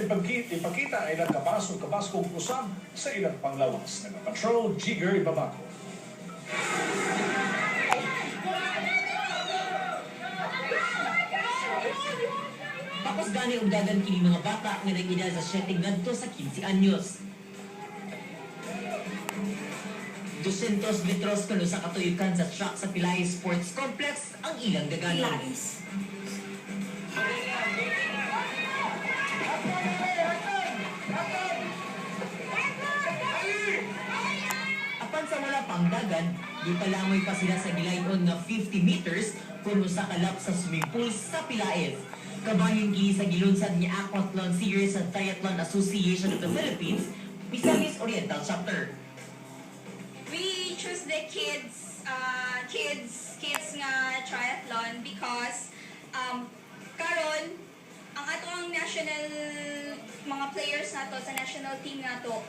ipakita ay nagkabas kong usab sa ilang panglawas. Nag-patrol, Jigger Babako. Tapos gani og dagan kini mga bata nga nag-edad sa 7 ngadto sa 15 anyos. 200 metros kuno sa katuyukan sa track sa Pilay Sports Complex ang ilang daganan. Apan sa wala pang dagan, di palangoy pa sila sa gilayon nga 50 meters kuno sa kalap sa swimming pool sa Pilaes. Kabayong gini sa gilunsad ni Aquathlon Series sa Triathlon Association of the Philippines, Misamis Oriental Chapter. We choose the kids nga triathlon because karon ang atong national mga players nato sa national team nato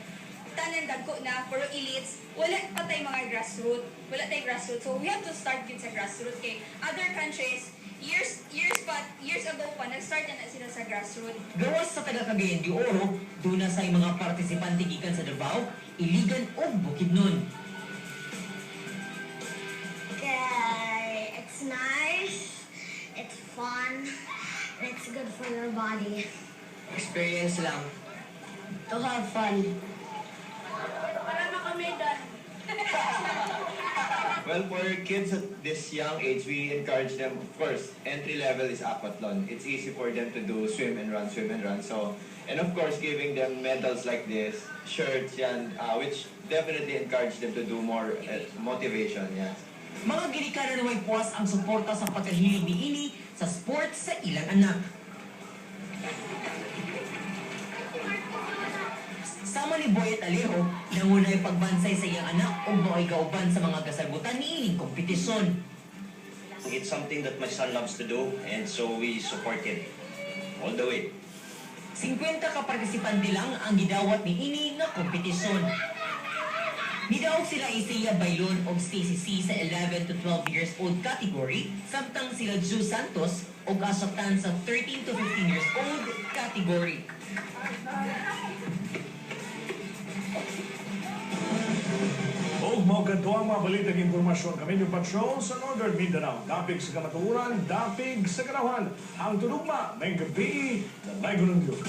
tanan dagko na pero elites wala pa tay mga grassroots so we have to start din sa grassroots kay other countries years ago pa nag-start na sila sa grassroots. Gawas sa taga Cagayan de Oro, duna sa mga partisipante gikan sa Davao, Iligan ug Bukidnon. Okay, it's nice, it's fun, and it's good for your body. Experience lang. To have fun. Para makamedal. Well, for kids at this young age, we encourage them, of course, entry level is aquathlon. It's easy for them to do swim and run. So, and of course, giving them medals like this, shirts, yan, which definitely encourage them to do more motivation, yes. Mga ginikanan na may puwas ang suporta sa pagkahilig ni Ini sa sports sa ilang anak. Sama ni Boyet Alejo, nangunay pagbansay sa iyang anak o mao'y kauban sa mga kasagutan ni ining kompetisyon. It's something that my son loves to do, and so we support him all the way. 50 ka partisipante lang ang gidawat ni Ini na kompetisyon. Nidawag sila Isaiah Bailon o Stacy C sa 11 to 12 years old category, samtang sila Ju Santos o Asoktan sa 13 to 15 years old category. Og mo ganito ang mga balitang impormasyon kami yung patrol sa Northern Mindanao. Dapig sa kamaturan, dapig sa karawan. Ang tulugma, may gabi na may gunong Diyos.